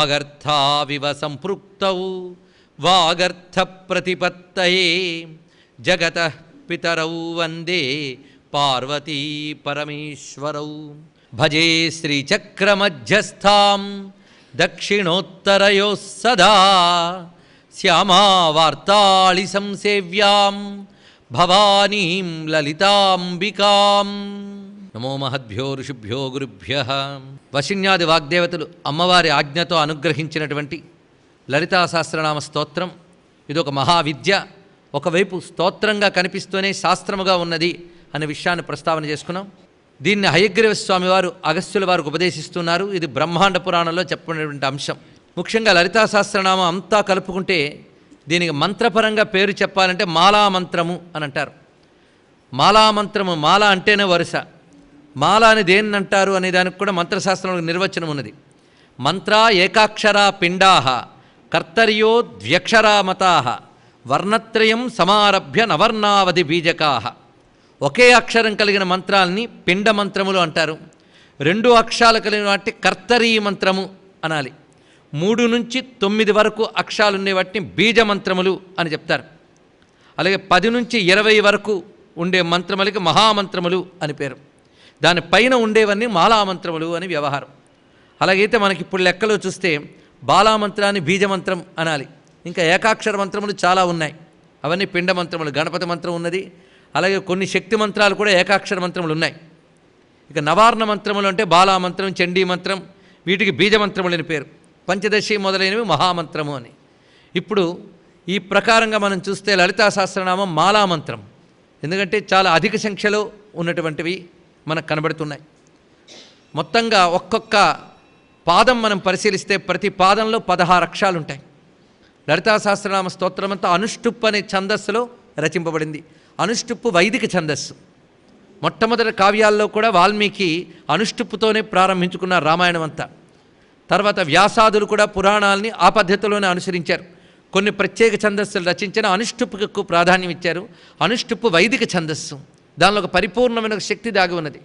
వాగర్థావివ సంపృక్తౌ వాగర్థ ప్రతిపత్తయే జగతః పితరౌ వందే పార్వతీ పరమేశ్వరౌ. భజే శ్రీచక్రమధ్యస్థాం దక్షిణోత్తరయోః సదా శ్యామావార్తాళి సంసేవ్యాం భవానీం లలితాంబికాం. నమో మహద్భ్యో ఋషిభ్యో గురుభ్యః. వశిన్యాది వాగ్దేవతలు అమ్మవారి ఆజ్ఞతో అనుగ్రహించినటువంటి లలితా సహస్రనామ స్తోత్రం ఇదొక మహావిద్య. ఒకవైపు స్తోత్రంగా కనిపిస్తూనే శాస్త్రముగా ఉన్నది అనే విషయాన్ని ప్రస్తావన చేసుకున్నాం. దీన్ని హయగ్రీవ స్వామి వారు అగస్త్యుల వారికి ఉపదేశిస్తున్నారు. ఇది బ్రహ్మాండ పురాణంలో చెప్పినటువంటి అంశం. ముఖ్యంగా లలితా సహస్రనామం అంతా కలుపుకుంటే దీనికి మంత్రపరంగా పేరు చెప్పాలంటే మాలామంత్రము అని అంటారు. మాలామంత్రము, మాల అంటేనే వరుస. మాల అని దేన్ని అంటారు అనే దానికి కూడా మంత్రశాస్త్రంలో నిర్వచనం ఉన్నది. మంత్ర ఏకాక్షరా పిండాహ కర్తర్యో ద్వ్యక్షరా మతాహ వర్ణత్రయం సమారభ్య నవర్ణావధి బీజకాహ. ఒకే అక్షరం కలిగిన మంత్రాలని పిండ మంత్రములు అంటారు. 2 అక్షరాలు కలిగిన వాటిని కర్తరీ మంత్రము అనాలి. 3 నుంచి 9 వరకు అక్షరాలు ఉండే వాటిని బీజ మంత్రములు అని చెప్తారు. అలాగే 10 నుంచి 20 వరకు ఉండే మంత్రములకి మహామంత్రములు అని పేరు. దాని పైన ఉండేవన్నీ మాలామంత్రములు అని వ్యవహారం. అలాగైతే మనకి ఇప్పుడు లెక్కలో చూస్తే బాలామంత్రాన్ని బీజమంత్రం అనాలి. ఇంకా ఏకాక్షర మంత్రములు చాలా ఉన్నాయి, అవన్నీ పిండ మంత్రములు. గణపతి మంత్రం ఉన్నది, అలాగే కొన్ని శక్తి మంత్రాలు కూడా ఏకాక్షర మంత్రములు ఉన్నాయి. ఇక నవార్ణ మంత్రములు అంటే బాలామంత్రం, చండీ మంత్రం, వీటికి బీజమంత్రములు అని పేరు. పంచదశి మొదలైనవి మహామంత్రము అని. ఇప్పుడు ఈ ప్రకారంగా మనం చూస్తే లలితా సహస్రనామం మాలామంత్రం. ఎందుకంటే చాలా అధిక సంఖ్యలో ఉన్నటువంటివి మనకు కనబడుతున్నాయి. మొత్తంగా ఒక్కొక్క పాదం మనం పరిశీలిస్తే ప్రతి పాదంలో 16 అక్షరాలు ఉంటాయి. లలితా సహస్రనామ స్తోత్రం అంతా అనుష్టుప్ అనే ఛందస్సులో రచింపబడింది. అనుష్టుప్పు వైదిక ఛందస్సు. మొట్టమొదటి కావ్యాల్లో కూడా వాల్మీకి అనుష్టుప్పుతోనే ప్రారంభించుకున్నారు రామాయణం అంతా. తర్వాత వ్యాసాదులు కూడా పురాణాలని ఆ పద్ధతిలోనే అనుసరించారు. కొన్ని ప్రత్యేక ఛందస్సులు రచించిన అనుష్టుప్పుకు ఎక్కువ ప్రాధాన్యం ఇచ్చారు. అనుష్టుప్పు వైదిక ఛందస్సు, దానిలో ఒక పరిపూర్ణమైన శక్తి దాగి ఉన్నది.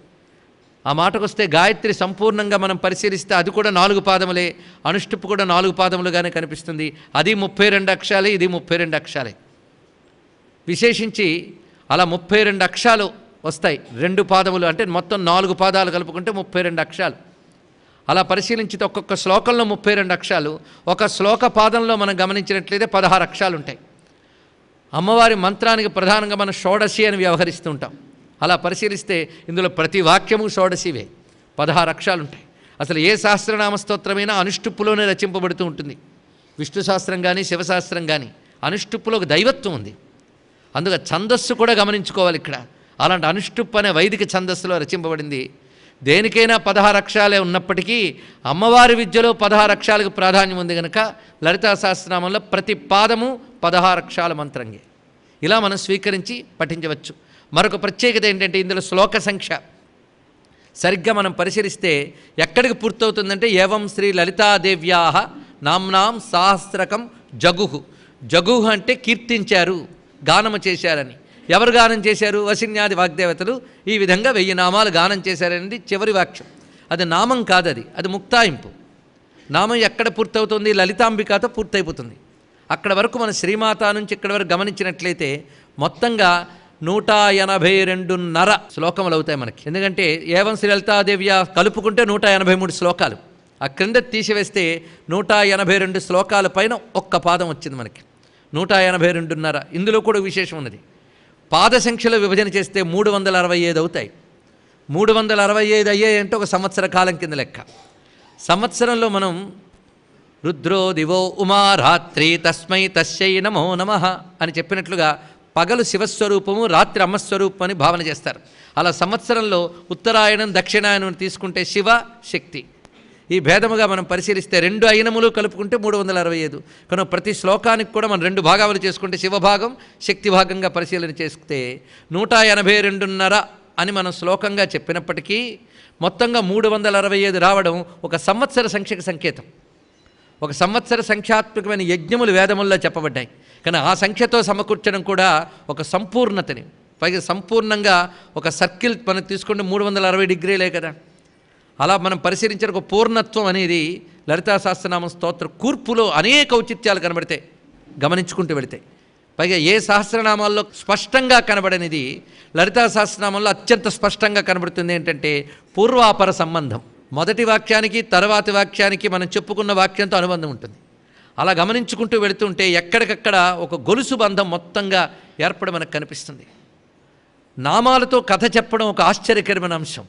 ఆ మాటకు వస్తే గాయత్రి సంపూర్ణంగా మనం పరిశీలిస్తే అది కూడా 4 పాదములే. అనుష్టుప్పు కూడా 4 పాదములుగానే కనిపిస్తుంది. అది 32 అక్షరాలే, ఇది 32 అక్షరాలే. విశేషించి అలా 32 అక్షరాలు వస్తాయి. 2 పాదములు అంటే మొత్తం 4 పాదాలు కలుపుకుంటే 32 అక్షరాలు. అలా పరిశీలించితే ఒక్కొక్క శ్లోకంలో 32 అక్షరాలు. ఒక శ్లోక పాదంలో మనం గమనించినట్లయితే 16 అక్షరాలు ఉంటాయి. అమ్మవారి మంత్రానికి ప్రధానంగా మనం షోడశి అని వ్యవహరిస్తూ ఉంటాం. అలా పరిశీలిస్తే ఇందులో ప్రతి వాక్యము షోడశివే. 16 అక్షరాలు ఉంటాయి. అసలు ఏ సహస్రనామ స్తోత్రమైనా అనుష్టుప్పులోనే రచింపబడుతూ ఉంటుంది. విష్ణు శాస్త్రం కానీ శివశాస్త్రం కానీ అనుష్టుప్పులో ఒక దైవత్వం ఉంది. అందుకే ఛందస్సు కూడా గమనించుకోవాలి ఇక్కడ. అలాంటి అనుష్టుప్పు అనే వైదిక ఛందస్సులో రచింపబడింది. దేనికైనా 16 అక్షరాలే ఉన్నప్పటికీ అమ్మవారి విద్యలో 16 అక్షరాలకు ప్రాధాన్యం ఉంది కనుక లలితా సహస్రనామంలో ప్రతి పాదము 16 అక్షరాల మంత్రంగే. ఇలా మనం స్వీకరించి పఠించవచ్చు. మరొక ప్రత్యేకత ఏంటంటే ఇందులో శ్లోక సంఖ్య సరిగ్గా మనం పరిశీలిస్తే ఎక్కడికి పూర్తవుతుందంటే ఏవం శ్రీ లలితాదేవ్యా నామ్నాం సహస్రకం జగుహు. జగుహు అంటే కీర్తించారు, గానము చేశారని. ఎవరు గానం చేశారు? వశిన్యాది వాగ్దేవతలు ఈ విధంగా 1000 నామాలు గానం చేశారనేది చివరి వాక్యం. అది నామం కాదు, అది ముక్తాయింపు. నామం ఎక్కడ పూర్తవుతుంది? లలితాంబికతో పూర్తయిపోతుంది. అక్కడ వరకు మన శ్రీమాత నుంచి ఇక్కడ వరకు గమనించినట్లయితే మొత్తంగా 182.5 శ్లోకములు అవుతాయి మనకి. ఎందుకంటే ఏవం శ్రీ లలితాదేవ్య కలుపుకుంటే 183 శ్లోకాలు. ఆ క్రింద తీసివేస్తే 182 శ్లోకాల పైన ఒక్క పాదం వచ్చింది మనకి. 182.5. ఇందులో కూడా విశేషం ఉన్నది. పాద సంఖ్యలో విభజన చేస్తే 365 అవుతాయి. 365 అయ్యాయి అంటే ఒక సంవత్సర కాలం కింద లెక్క. సంవత్సరంలో మనం రుద్రో దివో ఉమా రాత్రి తస్మై తస్యై నమో నమః అని చెప్పినట్లుగా పగలు శివస్వరూపము, రాత్రి అమ్మస్వరూపం అని భావన చేస్తారు. అలా సంవత్సరంలో ఉత్తరాయణం దక్షిణాయనం తీసుకుంటే శివ శక్తి ఈ భేదముగా మనం పరిశీలిస్తే 2 అయినములు కలుపుకుంటే 365. కనుక ప్రతి శ్లోకానికి కూడా మనం 2 భాగాలు చేసుకుంటే శివభాగం శక్తి భాగంగా పరిశీలన చేస్తే 182.5 అని మనం శ్లోకంగా చెప్పినప్పటికీ మొత్తంగా 365 రావడం ఒక సంవత్సర సంఖ్యకు సంకేతం. ఒక సంవత్సర సంఖ్యాత్మకమైన యజ్ఞములు వేదముల్లో చెప్పబడ్డాయి. కానీ ఆ సంఖ్యతో సమకూర్చడం కూడా ఒక సంపూర్ణతని, పైగా సంపూర్ణంగా ఒక సర్కిల్ మనం తీసుకుంటే 360 డిగ్రీలే కదా. అలా మనం పరిశీలించిన ఒక పూర్ణత్వం అనేది లలితా సహస్రనామ స్తోత్ర కూర్పులో అనేక ఔచిత్యాలు కనబడతాయి గమనించుకుంటూ వెళితే. పైగా ఏ సహస్రనామాల్లో స్పష్టంగా కనబడనిది లలితా సహస్రనామంలో అత్యంత స్పష్టంగా కనబడుతుంది. ఏంటంటే పూర్వాపర సంబంధం. మొదటి వాక్యానికి తర్వాతి వాక్యానికి మనం చెప్పుకున్న వాక్యంతో అనుబంధం ఉంటుంది. అలా గమనించుకుంటూ వెళుతుంటే ఎక్కడికక్కడ ఒక గొలుసు బంధం మొత్తంగా ఏర్పడి మనకు కనిపిస్తుంది. నామాలతో కథ చెప్పడం ఒక ఆశ్చర్యకరమైన అంశం,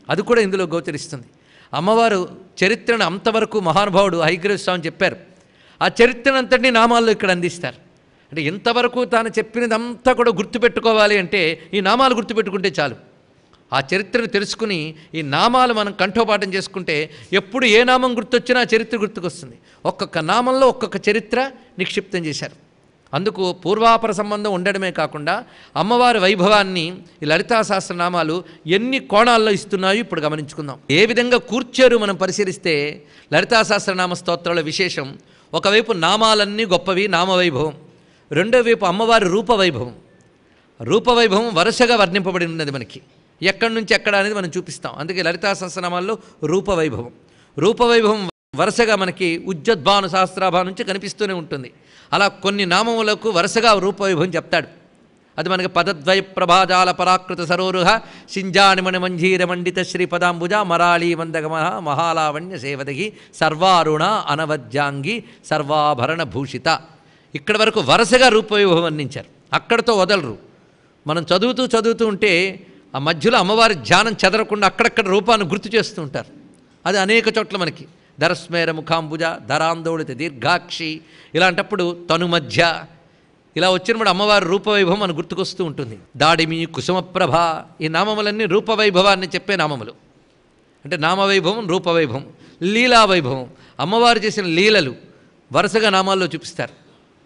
అది కూడా ఇందులో గోచరిస్తుంది. అమ్మవారు చరిత్రను అంతవరకు మహానుభావుడు హయగ్రీవ స్వామి చెప్పారు. ఆ చరిత్రనంతటినీ నామాల్లో ఇక్కడ అందిస్తారు. అంటే ఇంతవరకు తాను చెప్పినదంతా కూడా గుర్తుపెట్టుకోవాలి అంటే ఈ నామాలు గుర్తుపెట్టుకుంటే చాలు. ఆ చరిత్రను తెలుసుకుని ఈ నామాలు మనం కంఠోపాఠం చేసుకుంటే ఎప్పుడు ఏ నామం గుర్తొచ్చినా ఆ చరిత్ర గుర్తుకొస్తుంది. ఒక్కొక్క నామంలో ఒక్కొక్క చరిత్ర నిక్షిప్తం చేశారు. అందుకు పూర్వాపర సంబంధం ఉండడమే కాకుండా అమ్మవారి వైభవాన్ని ఈ లలితా సహస్రనామాలు ఎన్ని కోణాల్లో ఇస్తున్నాయో ఇప్పుడు గమనించుకుందాం. ఏ విధంగా కూర్చారు మనం పరిశీలిస్తే లలితా సహస్రనామ స్తోత్రాల విశేషం, ఒకవైపు నామాలన్నీ గొప్పవి, నామవైభవం. రెండో వైపు అమ్మవారి రూపవైభవం. రూపవైభవం వరుసగా వర్ణింపబడి ఉన్నది మనకి, ఎక్కడి నుంచి ఎక్కడ అనేది మనం చూపిస్తాం. అందుకే లలితా సహస్రనామాల్లో రూపవైభవం. రూపవైభవం వరుసగా మనకి ఉజ్జద్భాను సహస్రాభా నుంచి కనిపిస్తూనే ఉంటుంది. అలా కొన్ని నామములకు వరుసగా రూపవైభవం చెప్తాడు. అది మనకి పదద్వయ ప్రభాజాల పరాకృత సరోరుహ సింజానిమణి మంజీర మండిత శ్రీపదాంబుజ మరాళీ వందగమ మహాలావణ్య సేవదగి సర్వారుణ అనవద్యాంగి సర్వాభరణ భూషిత. ఇక్కడ వరకు వరుసగా రూపవైభవం వర్ణించారు. అక్కడితో వదలరు. మనం చదువుతూ ఉంటే ఆ మధ్యలో అమ్మవారి ధ్యానం చెదరకుండా అక్కడక్కడ రూపాన్ని గుర్తు చేస్తూ ఉంటారు. అది అనేక చోట్ల మనకి ధరస్మేర ముఖాంబుజ ధరాందోళిత దీర్ఘాక్షి ఇలాంటప్పుడు తను మధ్య ఇలా వచ్చినప్పుడు అమ్మవారి రూపవైభవం మనకు గుర్తుకొస్తూ ఉంటుంది. దాడిమి కుసుమప్రభ ఈ నామములన్నీ రూపవైభవాన్ని చెప్పే నామములు. అంటే నామవైభవం, రూపవైభవం, లీలావైభవం. అమ్మవారు చేసిన లీలలు వరుసగా నామాల్లో చూపిస్తారు.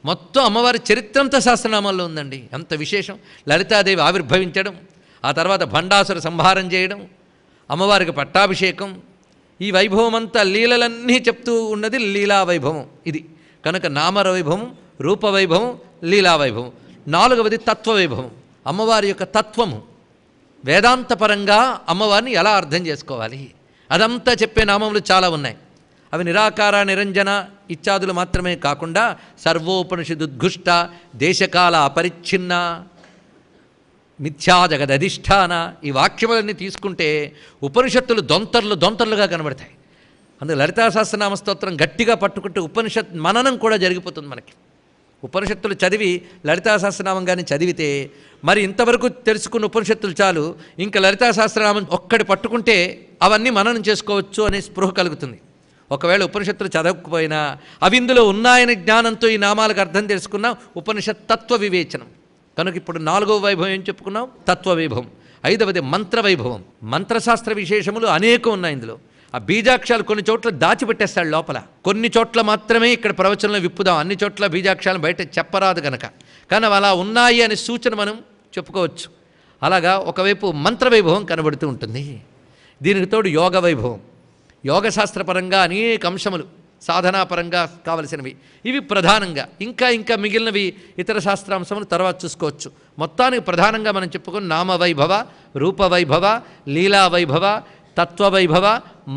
మొత్తం అమ్మవారి చరిత్రంతో సహస్రనామాల్లో ఉందండి. అంత విశేషం. లలితాదేవి ఆవిర్భవించడం, ఆ తర్వాత భండాసుర సంహారం చేయడం, అమ్మవారికి పట్టాభిషేకం, ఈ వైభవం అంతా లీలలన్నీ చెప్తూ ఉన్నది లీలావైభవం. ఇది కనుక నామవైభవం, రూపవైభవం, లీలావైభవం. నాలుగవది తత్వవైభవం. అమ్మవారి యొక్క తత్వము, వేదాంతపరంగా అమ్మవారిని ఎలా అర్థం చేసుకోవాలి అదంతా చెప్పే నామములు చాలా ఉన్నాయి. అవి నిరాకార, నిరంజన ఇత్యాదులు మాత్రమే కాకుండా సర్వోపనిషదుద్ఘుష్ట, దేశకాల అపరిచ్ఛిన్న, మిథ్యా జగదధిష్టాన ఈ వాక్యములన్నీ తీసుకుంటే ఉపనిషత్తులు దొంతర్లుగా కనబడతాయి. అందుకే లలితా సహస్రనామ స్తోత్రం గట్టిగా పట్టుకుంటే ఉపనిషత్ మననం కూడా జరిగిపోతుంది మనకి. ఉపనిషత్తులు చదివి లలితా సహస్రనామం కానీ చదివితే మరి ఇంతవరకు తెలుసుకున్న ఉపనిషత్తులు చాలు, ఇంకా లలితా సహస్రనామం ఒక్కటి పట్టుకుంటే అవన్నీ మననం చేసుకోవచ్చు అనే స్పృహ కలుగుతుంది. ఒకవేళ ఉపనిషత్తులు చదవకపోయినా అవి ఇందులో ఉన్నాయని జ్ఞానంతో ఈ నామాలకు అర్థం తెలుసుకున్నాం. ఉపనిషత్ తత్వ వివేచనం. కనుక ఇప్పుడు నాలుగవ వైభవం ఏం చెప్పుకున్నాం? తత్వవైభవం. ఐదవది మంత్రవైభవం. మంత్రశాస్త్ర విశేషములు అనేకం ఉన్నాయి ఇందులో. ఆ బీజాక్షరాలు కొన్ని చోట్ల దాచిపెట్టేస్తాడు లోపల, కొన్ని చోట్ల మాత్రమే ఇక్కడ ప్రవచనంలో విప్పుదాం, అన్ని చోట్ల బీజాక్షరాలను బయట చెప్పరాదు కనుక. కానీ అలా ఉన్నాయి అనే సూచన మనం చెప్పుకోవచ్చు. అలాగా ఒకవైపు మంత్రవైభవం కనబడుతూ ఉంటుంది. దీనికి తోడు యోగ వైభవం. యోగశాస్త్రపరంగా అనేక అంశములు సాధనాపరంగా కావలసినవి ఇవి ప్రధానంగా. ఇంకా మిగిలినవి ఇతర శాస్త్రాంశములు తర్వాత చూసుకోవచ్చు. మొత్తానికి ప్రధానంగా మనం చెప్పుకుని నామవైభవ, రూపవైభవ, లీలావైభవ, తత్వవైభవ,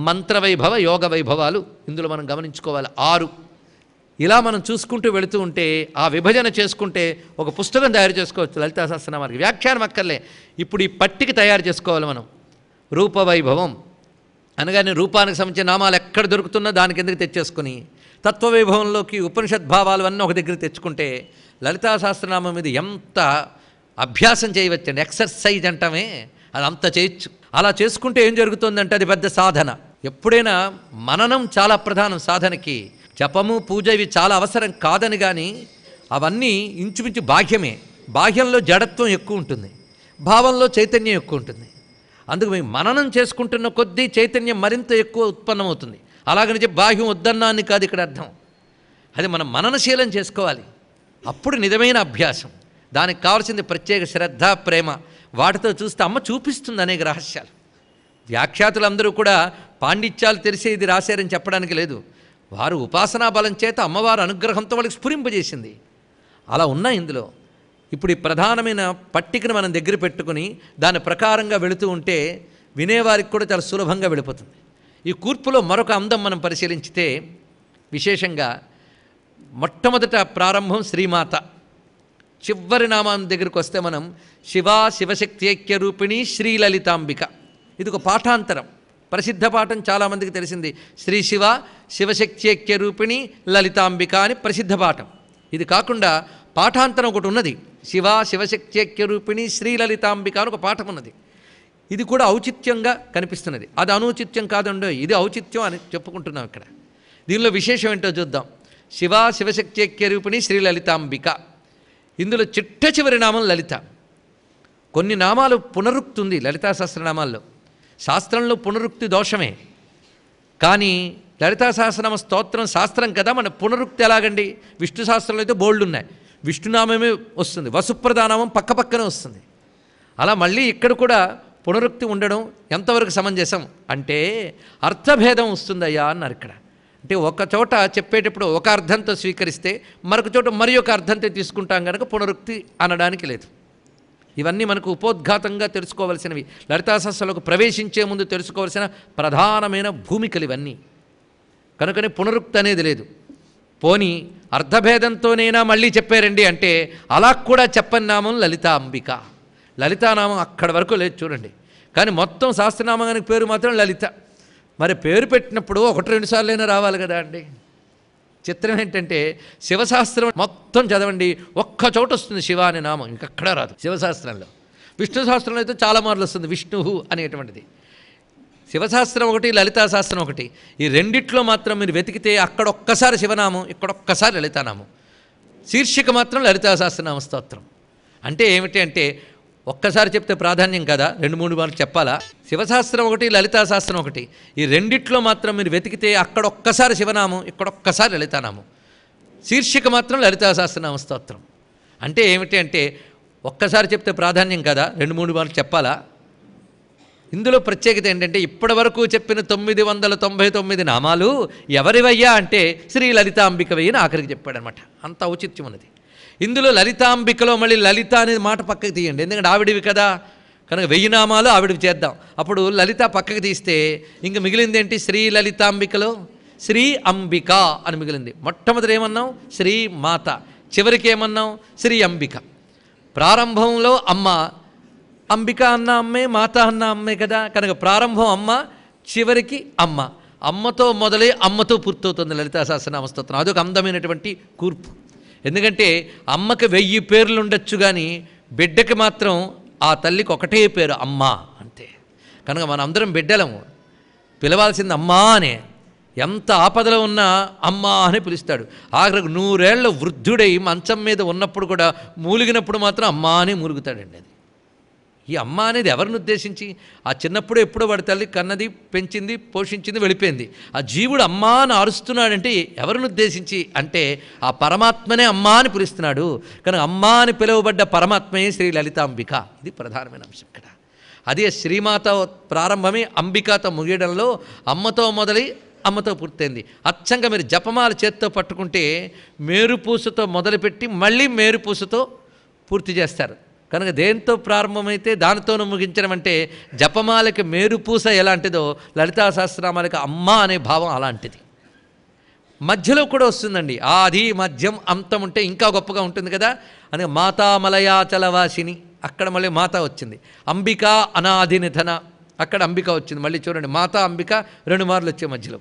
మంత్రవైభవ, యోగ వైభవాలు ఇందులో మనం గమనించుకోవాలి. 6 ఇలా మనం చూసుకుంటూ వెళుతూ ఉంటే ఆ విభజన చేసుకుంటే ఒక పుస్తకం తయారు చేసుకోవచ్చు. లలితా సహస్రనామానికి వ్యాఖ్యానం అక్కర్లే, ఇప్పుడు ఈ పట్టిక తయారు చేసుకోవాలి మనం. రూపవైభవం అనగానే రూపానికి సంబంధించిన నామాలు ఎక్కడ దొరుకుతున్నా దాని కిందకి తెచ్చేసుకుని తత్వవైభవంలోకి ఉపనిషద్భావాలు అన్నీ ఒక దగ్గర తెచ్చుకుంటే లలితా సహస్రనామం మీద ఎంత అభ్యాసం చేయవచ్చండి. ఎక్సర్సైజ్ అంటామే, అది అంత చేయొచ్చు. అలా చేసుకుంటే ఏం జరుగుతుందంటే అది పెద్ద సాధన. ఎప్పుడైనా మననం చాలా ప్రధానం సాధనకి. జపము, పూజ ఇవి చాలా అవసరం కాదని, కానీ అవన్నీ ఇంచుమించు బాహ్యమే. బాహ్యంలో జడత్వం ఎక్కువ ఉంటుంది, భావంలో చైతన్యం ఎక్కువ ఉంటుంది. అందుకు మేము మననం చేసుకుంటున్న కొద్దీ చైతన్యం మరింత ఎక్కువ ఉత్పన్నమవుతుంది. అలాగని చెప్పి బాహ్యం వద్దన్నాన్ని కాదు ఇక్కడ అర్థం. అది మనం మననశీలం చేసుకోవాలి. అప్పుడు నిజమైన అభ్యాసం. దానికి కావాల్సింది ప్రత్యేక శ్రద్ధ, ప్రేమ. వాటితో చూస్తే అమ్మ చూపిస్తుంది అనేక రహస్యాలు. వ్యాఖ్యాతులందరూ కూడా పాండిత్యాలు తెలిసే ఇది రాశారని చెప్పడానికి లేదు. వారు ఉపాసనా బలం చేత అమ్మవారి అనుగ్రహంతో వాళ్ళకి స్ఫురింపజేసింది. అలా ఉన్నాయి ఇందులో. ఇప్పుడు ఈ ప్రధానమైన పట్టికను మనం దగ్గర పెట్టుకుని దాని ప్రకారంగా వెళుతూ ఉంటే వినేవారికి కూడా చాలా సులభంగా వెళ్ళిపోతుంది. ఈ కూర్పులో మరొక అందం మనం పరిశీలించితే విశేషంగా మొట్టమొదట ప్రారంభం శ్రీమాత, చివరి నామం దగ్గరికి వస్తే మనం శివా శివశక్తి ఐక్య రూపిణి శ్రీలలితాంబిక. ఇది ఒక పాఠాంతరం, ప్రసిద్ధ పాఠం చాలామందికి తెలిసింది. శ్రీ శివ శివశక్తి ఐక్య రూపిణి లలితాంబిక అని ప్రసిద్ధ పాఠం. ఇది కాకుండా పాఠాంతరం ఒకటి ఉన్నది, శివ శివశక్తి ఐక్య రూపిణి శ్రీలలితాంబిక అని ఒక పాఠం ఉన్నది. ఇది కూడా ఔచిత్యంగా కనిపిస్తున్నది, అది అనౌచిత్యం కాదండో, ఇది ఔచిత్యం అని చెప్పుకుంటున్నాం ఇక్కడ. దీనిలో విశేషం ఏంటో చూద్దాం. శివ శివశక్తి ఐక్య రూపిణి శ్రీలలితాంబిక, ఇందులో చిట్ట చివరి నామం లలిత. కొన్ని నామాలు పునరుక్తి ఉంది లలితా సహస్రనామాల్లో. శాస్త్రంలో పునరుక్తి దోషమే, కానీ లలితా సహస్రనామ స్తోత్రం శాస్త్రం కదా, మన పునరుక్తి ఎలాగండి? విష్ణు శాస్త్రంలో అయితే బోల్డ్ ఉన్నాయి, విష్ణునామమే వస్తుంది, వసుప్రధానామం పక్కపక్కనే వస్తుంది. అలా మళ్ళీ ఇక్కడ కూడా పునరుక్తి ఉండడం ఎంతవరకు సమంజసం అంటే అర్థభేదం వస్తుందయ్యా అన్నారు ఇక్కడ. అంటే ఒక చోట చెప్పేటప్పుడు ఒక అర్థంతో స్వీకరిస్తే మరొక చోట మరి ఒక అర్థంతో తీసుకుంటాం కనుక పునరుక్తి అనడానికి లేదు. ఇవన్నీ మనకు ఉపోద్ఘాతంగా తెలుసుకోవలసినవి, లలితా సహస్రంలోకి ప్రవేశించే ముందు తెలుసుకోవలసిన ప్రధానమైన భూమికలు ఇవన్నీ. కనుకనే పునరుక్తి అనేది లేదు. పోనీ అర్థభేదంతోనైనా మళ్ళీ చెప్పారండి అంటే అలా కూడా చెప్పని నామం లలితాంబిక. లలితానామం అక్కడి వరకు లేదు చూడండి, కానీ మొత్తం శాస్త్రనామానికి పేరు మాత్రం లలిత. మరి పేరు పెట్టినప్పుడు 1-2 సార్లైనా రావాలి కదా అండి. చిత్రం ఏంటంటే శివశాస్త్రం మొత్తం చదవండి, ఒక్క చోట వస్తుంది శివ అనే నామం, ఇంకక్కడా రాదు శివశాస్త్రంలో. విష్ణు శాస్త్రంలో అయితే చాలా మార్లు వస్తుంది విష్ణు అనేటువంటిది. శివశాస్త్రం ఒకటి, లలితా శాస్త్రం ఒకటి, ఈ రెండిట్లో మాత్రం మీరు వెతికితే అక్కడ ఒక్కసారి శివనామం, ఇక్కడొక్కసారి లలితానామం. శీర్షిక మాత్రం లలితా సహస్రనామ స్తోత్రం. అంటే ఏమిటి అంటే ఒక్కసారి చెప్తే ప్రాధాన్యం కదా, 2-3 మార్లు చెప్పాలా? శివశాస్త్రం ఒకటి, లలితా శాస్త్రం ఒకటి, ఈ రెండిట్లో మాత్రం మీరు వెతికితే అక్కడ ఒక్కసారి శివనామం, ఇక్కడొక్కసారి లలితానామం. శీర్షిక మాత్రం లలితా సహస్రనామ స్తోత్రం. అంటే ఏమిటి అంటే ఒక్కసారి చెప్తే ప్రాధాన్యం కదా, 2-3 మార్లు చెప్పాలా? ఇందులో ప్రత్యేకత ఏంటంటే ఇప్పటి వరకు చెప్పిన 999 నామాలు ఎవరివయ్యా అంటే శ్రీ లలితాంబికవయ్య అని ఆఖరికి చెప్పాడనమాట. అంత ఔచిత్యం ఉన్నది. ఇందులో లలితాంబికలో మళ్ళీ లలిత అనేది మాట పక్కకి తీయండి, ఎందుకంటే ఆవిడివి కదా, కనుక 1000 నామాలు ఆవిడివి చేద్దాం. అప్పుడు లలిత పక్కకి తీస్తే ఇంక మిగిలింది ఏంటి? శ్రీ లలితాంబికలో శ్రీ అంబిక అని మిగిలింది. మొట్టమొదటి ఏమన్నాం? శ్రీ మాత, చివరికి ఏమన్నాం? శ్రీ అంబిక. ప్రారంభంలో అమ్మ, అంబిక అన్న అమ్మే, మాత అన్న అమ్మే కదా, కనుక ప్రారంభం అమ్మ, చివరికి అమ్మ. అమ్మతో మొదలై అమ్మతో పూర్తవుతుంది లలితా సహస్రనామ స్తోత్రం. అదొక అందమైనటువంటి కూర్పు. ఎందుకంటే అమ్మకి 1000 పేర్లు ఉండొచ్చు, కానీ బిడ్డకి మాత్రం ఆ తల్లికి ఒకటే పేరు అమ్మ అంతే. కనుక మనం అందరం బిడ్డలము, పిలవాల్సింది అమ్మా అనే. ఎంత ఆపదలో ఉన్నా అమ్మా అని పిలుస్తాడు. ఆఖరికి 100 ఏళ్ల వృద్ధుడై మంచం మీద ఉన్నప్పుడు కూడా మూలిగినప్పుడు మాత్రం అమ్మా అని మూలుగుతాడండి. అది ఈ అమ్మ అనేది ఎవరిని ఉద్దేశించి? ఆ చిన్నప్పుడు ఎప్పుడో వాడి తల్లి కన్నది, పెంచింది, పోషించింది, వెళ్ళిపోయింది. ఆ జీవుడు అమ్మా అని అరుస్తున్నాడంటే ఎవరిని ఉద్దేశించి అంటే ఆ పరమాత్మనే అమ్మా అని పిలుస్తున్నాడు. కనుక అమ్మా అని పిలువబడ్డ పరమాత్మయే శ్రీ లలితాంబిక. ఇది ప్రధానమైన అంశం ఇక్కడ. అదే శ్రీమాత ప్రారంభమే అంబికాతో ముగియడంలో అమ్మతో మొదలై అమ్మతో పూర్తయింది. అచ్చంగా మీరు జపమాల చేత్తో పట్టుకుంటే మేరుపూసతో మొదలుపెట్టి మళ్ళీ మేరుపూసతో పూర్తి చేస్తారు. కనుక దేంతో ప్రారంభమైతే దానితోనూ ముగించడం అంటే జపమాలకి మేరుపూస ఎలాంటిదో లలితా సహస్రనామాలకి అమ్మ అనే భావం అలాంటిది. మధ్యలో కూడా వస్తుందండి, ఆది మధ్యం అంతం ఉంటే ఇంకా గొప్పగా ఉంటుంది కదా. అని మాతామలయాచలవాసిని, అక్కడ మళ్ళీ మాత వచ్చింది. అంబిక అనాది నిధన, అక్కడ అంబిక వచ్చింది. మళ్ళీ చూడండి, మాతా అంబిక 2 మార్లు వచ్చే మధ్యలో.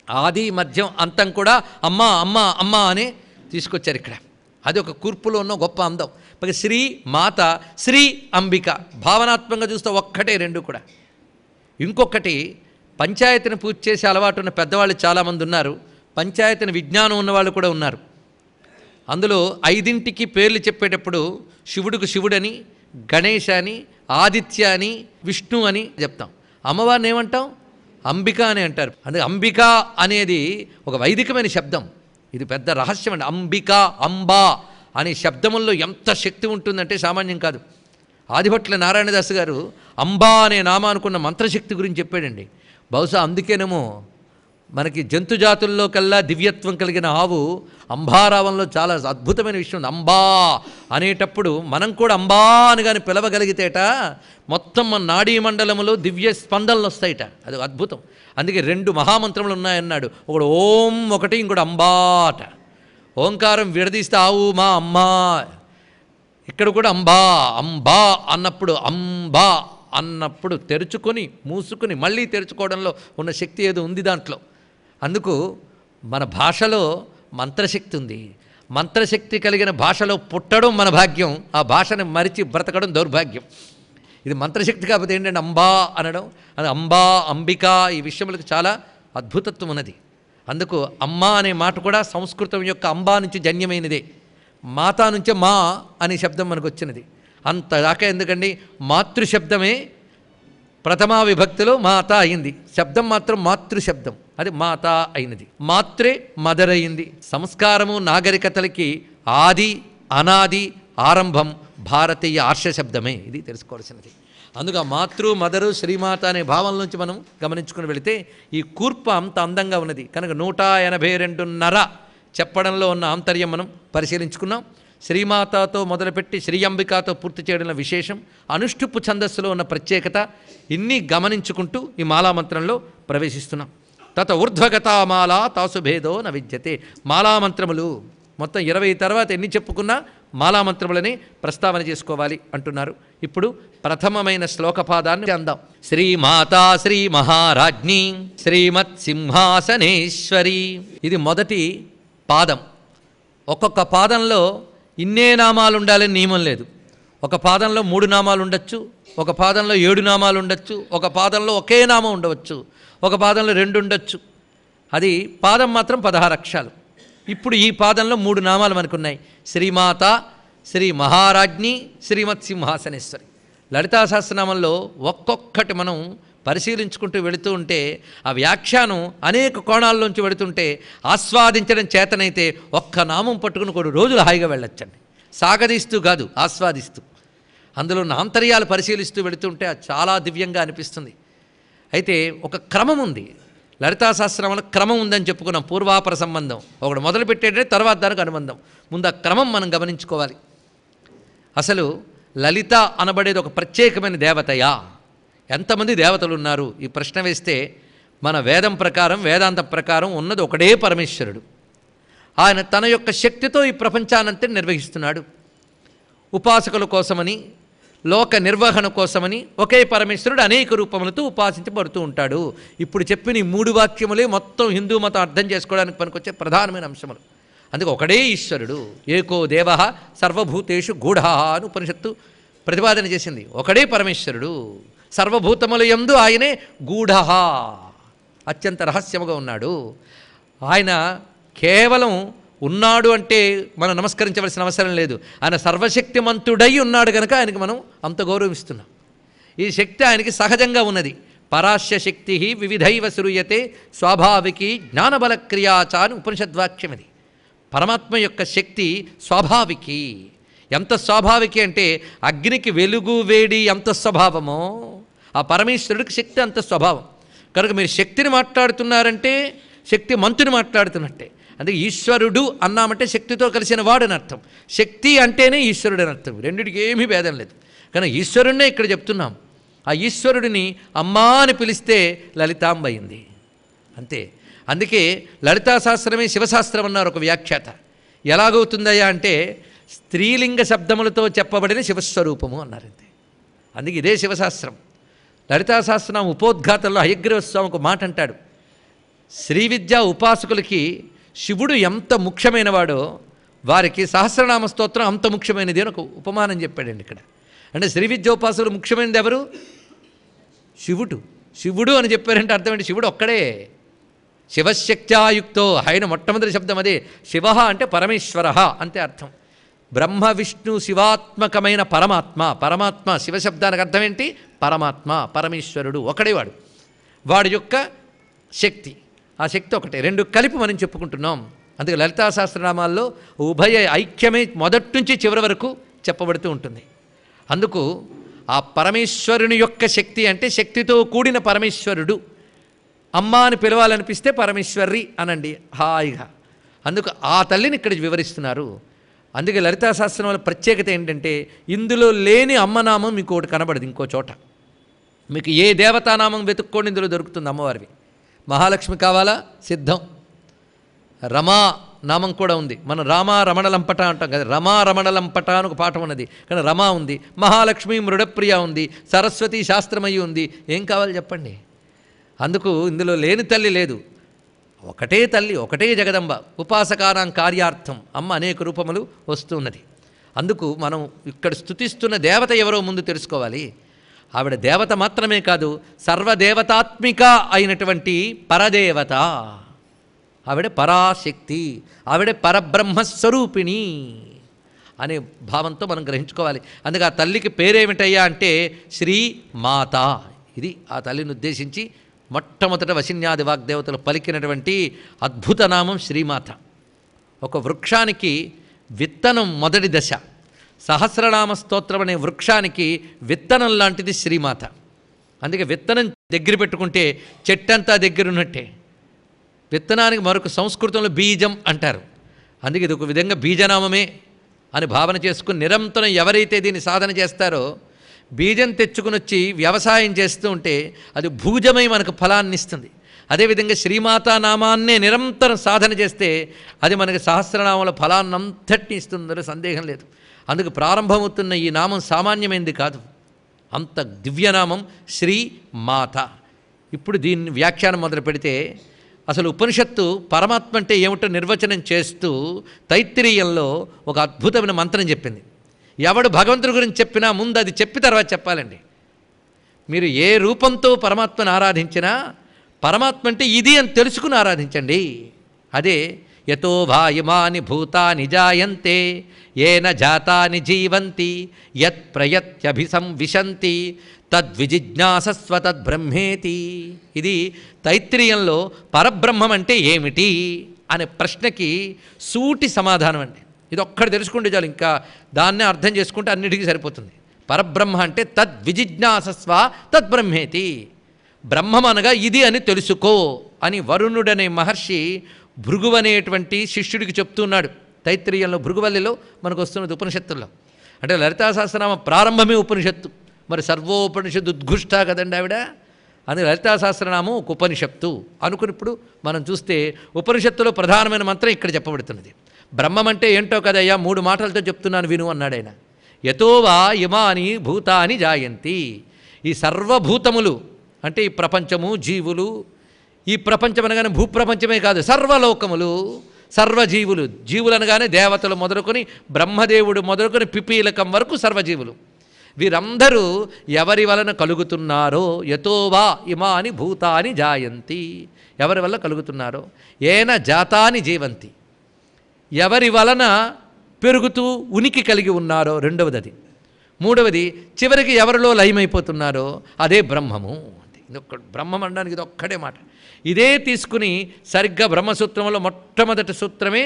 ఆది మధ్యం అంతం కూడా అమ్మ అమ్మ అమ్మ అని తీసుకొచ్చారు ఇక్కడ. అది ఒక కూర్పులో ఉన్న గొప్ప అందం. శ్రీ మాత, శ్రీ అంబిక భావనాత్మకంగా చూస్తే ఒక్కటే 2 కూడా. ఇంకొకటి, పంచాయతీని పూజ చేసే అలవాటు ఉన్న పెద్దవాళ్ళు చాలామంది ఉన్నారు, పంచాయతీని విజ్ఞానం ఉన్నవాళ్ళు కూడా ఉన్నారు. అందులో 5ంటికి పేర్లు చెప్పేటప్పుడు శివుడికి శివుడని, గణేష్ అని, ఆదిత్య అని, విష్ణు అని చెప్తాం. అమ్మవారిని ఏమంటాం? అంబిక అని అంటారు. అందుకే అంబిక అనేది ఒక వైదికమైన శబ్దం. ఇది పెద్ద రహస్యం అండి. అంబిక, అంబా అనే శబ్దముల్లో ఎంత శక్తి ఉంటుందంటే సామాన్యం కాదు. ఆదిభట్ల నారాయణదాస్ గారు అంబా అనే నామానుకున్న మంత్రశక్తి గురించి చెప్పాడండి. బహుశా అందుకేనేమో మనకి జంతుజాతుల్లో కల్లా దివ్యత్వం కలిగిన ఆవు అంబారావంలో చాలా అద్భుతమైన విషయం ఉంది. అంబా అనేటప్పుడు మనం కూడా అంబా అని కానీ పిలవగలిగితేట మొత్తం మన నాడీ మండలంలో దివ్య స్పందనలు వస్తాయిట. అది అద్భుతం. అందుకే 2 మహామంత్రములు ఉన్నాయన్నాడు. ఒకడు ఓం, ఒకటి ఇంకోటి అంబా అట. ఓంకారం విడదీస్తే ఆవు మా అమ్మా, ఇక్కడ కూడా అంబా అంబా అన్నప్పుడు అంబా అన్నప్పుడు తెరుచుకొని మూసుకొని మళ్ళీ తెరుచుకోవడంలో ఉన్న శక్తి ఏదో ఉంది దాంట్లో. అందుకు మన భాషలో మంత్రశక్తి ఉంది. మంత్రశక్తి కలిగిన భాషలో పుట్టడం మన భాగ్యం, ఆ భాషను మరిచి బ్రతకడం దౌర్భాగ్యం. ఇది మంత్రశక్తి కాకపోతే ఏంటంటే అంబా అనడం, అది అంబా అంబిక ఈ విషయములకు చాలా అద్భుతత్వం ఉన్నది. అందుకు అమ్మ అనే మాట కూడా సంస్కృతం యొక్క అంబా నుంచి జన్యమైనదే. మాతా నుంచే మా అనే శబ్దం మనకు వచ్చినది. అంతదాకా ఎందుకండి, మాతృశబ్దమే ప్రథమా విభక్తిలో మాత అయింది. శబ్దం మాత్రం మాతృశబ్దం, అది మాత అయినది. మాత్రే మదర్ అయింది. సంస్కారము నాగరికతలకి ఆది అనాది ఆరంభం భారతీయ ఆర్ష శబ్దమే. ఇది తెలుసుకోవాల్సినది. అందుకు ఆ మాతృ మదరు శ్రీమాత అనే భావం నుంచి మనం గమనించుకుని వెళితే ఈ కూర్ప అంత అందంగా ఉన్నది. కనుక 182.5 చెప్పడంలో ఉన్న ఆంతర్యం మనం పరిశీలించుకున్నాం. శ్రీమాతతో మొదలుపెట్టి శ్రీ అంబికాతో పూర్తి చేయడంలో విశేషం, అనుష్ఠుపు ఛందస్సులో ఉన్న ప్రత్యేకత, ఇన్ని గమనించుకుంటూ ఈ మాలామంత్రంలో ప్రవేశిస్తున్నాం. తత ఊర్ధ్వగతా మాలా తాసుభేదో న విద్యతే. మాలామంత్రములు మొత్తం 20 తర్వాత ఎన్ని చెప్పుకున్నా మాలామంత్రములని ప్రస్తావన చేసుకోవాలి అంటున్నారు. ఇప్పుడు ప్రథమమైన శ్లోకపాదాన్ని అందాం. శ్రీమాతా శ్రీ మహారాజ్ఞి శ్రీమత్ సింహాసనేశ్వరి. ఇది మొదటి పాదం. ఒక్కొక్క పాదంలో ఇన్నే నామాలు ఉండాలని నియమం లేదు. ఒక పాదంలో 3 నామాలు ఉండొచ్చు, ఒక పాదంలో 7 నామాలు ఉండొచ్చు, ఒక పాదంలో ఒకే నామం ఉండవచ్చు, ఒక పాదంలో 2 ఉండొచ్చు. అది పాదం మాత్రం 16 అక్షరాలు. ఇప్పుడు ఈ పాదంలో 3 నామాలు మనకున్నాయి. శ్రీమాత, శ్రీ మహారాజ్ఞి, శ్రీమత్ సింహాసనేశ్వరి. లలితా సహస్రనామంలో ఒక్కొక్కటి మనం పరిశీలించుకుంటూ వెళుతూ ఉంటే ఆ వ్యాఖ్యానం అనేక కోణాల్లోంచి వెళుతుంటే ఆస్వాదించడం చేతనైతే ఒక్క నామం పట్టుకుని కొన్ని రోజులు హాయిగా వెళ్ళొచ్చండి. సాగదీస్తూ కాదు, ఆస్వాదిస్తూ. అందులో ఉన్న ఆంతర్యాలు పరిశీలిస్తూ వెళుతుంటే అది చాలా దివ్యంగా అనిపిస్తుంది. అయితే ఒక క్రమం ఉంది. లలితా సహస్రనామంలో క్రమం ఉందని చెప్పుకున్నాం. పూర్వాపర సంబంధం ఒకడు మొదలు పెట్టేటే తర్వాత దానికి అనుబంధం. ముందు ఆ క్రమం మనం గమనించుకోవాలి. అసలు లలిత అనబడేది ఒక ప్రత్యేకమైన దేవతయా? ఎంతమంది దేవతలు ఉన్నారు? ఈ ప్రశ్న వేస్తే మన వేదం ప్రకారం, వేదాంత ప్రకారం ఉన్నది ఒకడే పరమేశ్వరుడు. ఆయన తన యొక్క శక్తితో ఈ ప్రపంచానంతా నిర్వహిస్తున్నాడు. ఉపాసకుల కోసమని, లోక నిర్వహణ కోసమని ఒకే పరమేశ్వరుడు అనేక రూపములతో ఉపాసించబడుతూ ఉంటాడు. ఇప్పుడు చెప్పిన ఈ 3 వాక్యములే మొత్తం హిందూ మతం అర్థం చేసుకోవడానికి పనికొచ్చే ప్రధానమైన అంశములు. అందుకే ఒకడే ఈశ్వరుడు. ఏకో దేవ సర్వభూతేషు గూఢ అని ఉపనిషత్తు ప్రతిపాదన చేసింది. ఒకడే పరమేశ్వరుడు, సర్వభూతముల యందు ఆయనే గూఢ, అత్యంత రహస్యముగా ఉన్నాడు. ఆయన కేవలం ఉన్నాడు అంటే మనం నమస్కరించవలసిన అవసరం లేదు. ఆయన సర్వశక్తిమంతుడై ఉన్నాడు కనుక ఆయనకి మనం అంత గౌరవిస్తున్నాం. ఈ శక్తి ఆయనకి సహజంగా ఉన్నది. పరాస్య శక్తి వివిధైవ శ్రూయతే స్వాభావికి జ్ఞానబలక్రియాచ అని ఉపనిషద్వాక్యం. ఇది పరమాత్మ యొక్క శక్తి స్వాభావికి. ఎంత స్వాభావికి అంటే అగ్నికి వెలుగు వేడి ఎంత స్వభావమో ఆ పరమేశ్వరుడికి శక్తి అంత స్వభావం. కనుక మీరు శక్తిని మాట్లాడుతున్నారంటే శక్తి మంతుని మాట్లాడుతున్నట్టే. అందుకే ఈశ్వరుడు అన్నామంటే శక్తితో కలిసిన వాడు అని అర్థం. శక్తి అంటేనే ఈశ్వరుడు అని అర్థం. రెండిటికి ఏమీ భేదం లేదు. కానీ ఈశ్వరుడినే ఇక్కడ చెప్తున్నాం. ఆ ఈశ్వరుడిని అమ్మా అని పిలిస్తే లలితాంబ అయింది అంతే. అందుకే లలితా శాస్త్రమే శివశాస్త్రం అన్నారు ఒక వ్యాఖ్యాత. ఎలాగవుతుందయ్యా అంటే స్త్రీలింగ శబ్దములతో చెప్పబడిన శివస్వరూపము అన్నారు అంతే. అందుకే ఇదే శివశాస్త్రం. లలితా సహస్రనామ ఉపోద్ఘాతంలో హయగ్రీవ స్వామి ఒక మాట అంటాడు. శ్రీ విద్యా ఉపాసకులకి శివుడు ఎంత ముఖ్యమైనవాడో వారికి సహస్రనామ స్తోత్రం అంత ముఖ్యమైనది అని ఒక ఉపమానం చెప్పాడండి ఇక్కడ. అంటే శ్రీ విద్యోపాసకులు ముఖ్యమైనది ఎవరు? శివుడు. శివుడు అని చెప్పారంటే అర్థం ఏంటి? శివుడు ఒక్కడే. శివశక్త్యాయుక్తో, ఆయన మొట్టమొదటి శబ్దం అదే. శివ అంటే పరమేశ్వర అంతే అర్థం. బ్రహ్మ విష్ణు శివాత్మకమైన పరమాత్మ. పరమాత్మ శివశబ్దానికి అర్థం ఏంటి? పరమాత్మ, పరమేశ్వరుడు ఒకడే వాడు. వాడి యొక్క శక్తి, ఆ శక్తి ఒకటే. 2 కలిపి మనం చెప్పుకుంటున్నాం. అందుకే లలితా సహస్రనామాల్లో ఉభయ ఐక్యమే మొదటి నుంచి చివరి వరకు చెప్పబడుతూ ఉంటుంది. అందుకు ఆ పరమేశ్వరుని యొక్క శక్తి అంటే శక్తితో కూడిన పరమేశ్వరుడు అమ్మ అని పిలవాలనిపిస్తే పరమేశ్వరి అనండి హాయిగా. అందుకు ఆ తల్లిని ఇక్కడ వివరిస్తున్నారు. అందుకే లలితా సహస్రనామం వల్ల ప్రత్యేకత ఏంటంటే ఇందులో లేని అమ్మనామం మీకు ఒకటి కనబడదు ఇంకో చోట. మీకు ఏ దేవతానామం వెతుక్కోండి ఇందులో దొరుకుతుంది అమ్మవారివి. మహాలక్ష్మి కావాలా సిద్ధం. రమా నామం కూడా ఉంది. మనం రామా రమణలంపట అంటాం కదా, రమా రమణలంపట అని ఒక పాఠం ఉన్నది. కానీ రమా ఉంది, మహాలక్ష్మి మృడప్రియ ఉంది, సరస్వతి శాస్త్రమయ్యి ఉంది. ఏం కావాలి చెప్పండి? అందుకు ఇందులో లేని తల్లి లేదు. ఒకటే తల్లి, ఒకటే జగదంబ. ఉపాసకానాం కార్యార్థం అమ్మ అనేక రూపములు వస్తున్నది. అందుకు మనం ఇక్కడ స్తుతిస్తున్న దేవత ఎవరో ముందు తెలుసుకోవాలి. ఆవిడ దేవత మాత్రమే కాదు, సర్వదేవతాత్మిక అయినటువంటి పరదేవత. ఆవిడ పరాశక్తి, ఆవిడ పరబ్రహ్మస్వరూపిణి అనే భావంతో మనం గ్రహించుకోవాలి. అందుకే ఆ తల్లికి పేరేమిటయ్యా అంటే శ్రీమాత. ఇది ఆ తల్లిని ఉద్దేశించి మొట్టమొదట వశిన్యాది వాగ్దేవతలు పలికినటువంటి అద్భుత నామం శ్రీమాత. ఒక వృక్షానికి విత్తనం మొదటి దశ. సహస్రనామ స్తోత్రం అనే వృక్షానికి విత్తనం లాంటిది శ్రీమాత. అందుకే విత్తనం దగ్గర పెట్టుకుంటే చెట్టంతా దగ్గరున్నట్టే. విత్తనానికి మరొక సంస్కృతంలో బీజం అంటారు. అందుకే ఇది ఒక విధంగా బీజనామమే అని భావన చేసుకుని నిరంతరం ఎవరైతే దీన్ని సాధన చేస్తారో, బీజం తెచ్చుకుని వచ్చి వ్యవసాయం చేస్తూ ఉంటే అది భూజమై మనకు ఫలాన్ని ఇస్తుంది. అదేవిధంగా శ్రీమాతా నామాన్నే నిరంతరం సాధన చేస్తే అది మనకి సహస్రనామంలో ఫలాన్నంతటిని ఇస్తుందో సందేహం లేదు. అందుకు ప్రారంభమవుతున్న ఈ నామం సామాన్యమైనది కాదు, అంత దివ్యనామం శ్రీమాత. ఇప్పుడు దీన్ని వ్యాఖ్యానం మొదలు పెడితే అసలు ఉపనిషత్తు పరమాత్మ అంటే ఏమిటో నిర్వచనం చేస్తూ తైత్తిరీయంలో ఒక అద్భుతమైన మంత్రం చెప్పింది. ఎవడు భగవంతుడి గురించి చెప్పినా ముందు అది చెప్పి తర్వాత చెప్పాలండి. మీరు ఏ రూపంతో పరమాత్మను ఆరాధించినా పరమాత్మ అంటే ఇది అని తెలుసుకుని ఆరాధించండి. అదే యతో భాయమాని భూతాని జాయంతే ఏన జాతాని జీవంతి యత్ ప్రయత్యభిసంవిశంతి తద్విజిజ్ఞాసస్వ తద్బ్రహ్మేతి. ఇది తైత్తిరీయంలో పరబ్రహ్మం అంటే ఏమిటి అనే ప్రశ్నకి సూటి సమాధానం అండి. ఇది ఒక్కటి తెలుసుకుంటే చాలు, ఇంకా దాన్నే అర్థం చేసుకుంటే అన్నిటికీ సరిపోతుంది. పరబ్రహ్మ అంటే తద్విజిజ్ఞాసస్వ తద్బ్రహ్మేతి. బ్రహ్మం అనగా ఇది అని తెలుసుకో అని వరుణుడనే మహర్షి భృగువనేటువంటి శిష్యుడికి చెప్తున్నాడు. తైత్తిరీయంలో భృగువల్లిలో మనకు వస్తున్నది ఉపనిషత్తుల్లో. అంటే లలితా సహస్రనామ ప్రారంభమే ఉపనిషత్తు. మరి సర్వోపనిషత్తు ఉద్ఘుష్ట కదండి ఆవిడ. అని లలితా సహస్రనామం ఒక ఉపనిషత్తు అనుకున్నప్పుడు మనం చూస్తే ఉపనిషత్తులో ప్రధానమైన మంత్రం ఇక్కడ చెప్పబడుతున్నది. బ్రహ్మం అంటే ఏంటో కదయ్యా, 3 మాటలతో చెప్తున్నాను విను అన్నాడు ఆయన. యతోవా ఇమాని భూతాని జాయంతి. ఈ సర్వభూతములు అంటే ఈ ప్రపంచము, జీవులు, ఈ ప్రపంచం అనగానే భూప్రపంచమే కాదు, సర్వలోకములు, సర్వజీవులు. జీవులు అనగానే దేవతలు మొదలుకొని బ్రహ్మదేవుడు మొదలుకొని పిపీలకం వరకు సర్వజీవులు. వీరందరూ ఎవరి వలన కలుగుతున్నారో, యతోవా ఇమాని భూతాని జాయంతి, ఎవరి వల్ల కలుగుతున్నారో, ఏన జాతాని జీవంతి, ఎవరి వలన పెరుగుతూ ఉనికి కలిగి ఉన్నారో రెండవది అది. మూడవది చివరికి ఎవరిలో లయమైపోతున్నారో అదే బ్రహ్మము. ఇదొక్క బ్రహ్మం అనడానికి ఇది ఒక్కడే మాట. ఇదే తీసుకుని సరిగ్గా బ్రహ్మసూత్రంలో మొట్టమొదటి సూత్రమే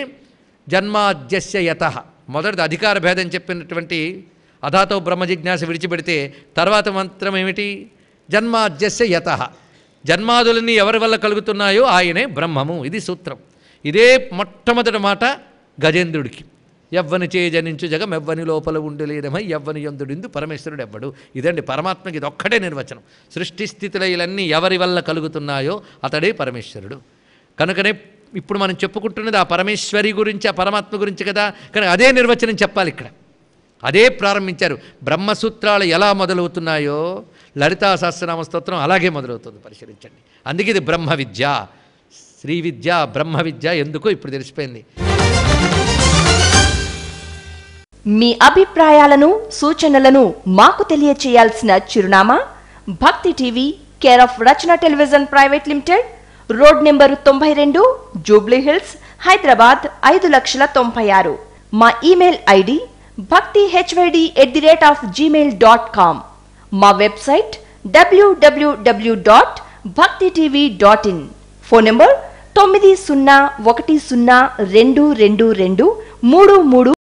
జన్మాద్యస్య యతః. మొదటిది అధికార భేదం చెప్పినటువంటి అధాతో బ్రహ్మ జిజ్ఞాస విడిచిపెడితే తర్వాత మంత్రం ఏమిటి? జన్మాద్యస్య యతః. జన్మాదులన్నీ ఎవరి వల్ల కలుగుతున్నాయో ఆయనే బ్రహ్మము. ఇది సూత్రం. ఇదే మొట్టమొదటి మాట గజేంద్రుడికి. ఎవ్వని చే జనించు జగం ఎవ్వని లోపల ఉండలేదమై ఎవ్వని యందుడిందు పరమేశ్వరుడు ఎవ్వడు. ఇదండి పరమాత్మకి ఇది ఒక్కటే నిర్వచనం. సృష్టి స్థితిలన్నీ ఎవరి వల్ల కలుగుతున్నాయో అతడే పరమేశ్వరుడు. కనుకనే ఇప్పుడు మనం చెప్పుకుంటున్నది ఆ పరమేశ్వరి గురించి, ఆ పరమాత్మ గురించి కదా. కానీ అదే నిర్వచనం చెప్పాలి ఇక్కడ. అదే ప్రారంభించారు. బ్రహ్మసూత్రాలు ఎలా మొదలవుతున్నాయో లలితా సహస్రనామ స్తోత్రం అలాగే మొదలవుతుంది. పరిశీలించండి. అందుకే ఇది బ్రహ్మ విద్య, శ్రీ విద్య, బ్రహ్మ విద్య ఎందుకో ఇప్పుడు తెలిసిపోయింది. మీ అభిప్రాయాలను, సూచనలను మాకు తెలియచేయాల్సిన చిరునామా భక్తి TV, care of Rachana television private limited, road number 92, Jubilee hills, Hyderabad 5,96,000. మా ఇమెయిల్ ఐడి bhaktihyd@gmail.com. మా వెబ్సైట్ www.bhaktitv.in. Phone number 90101223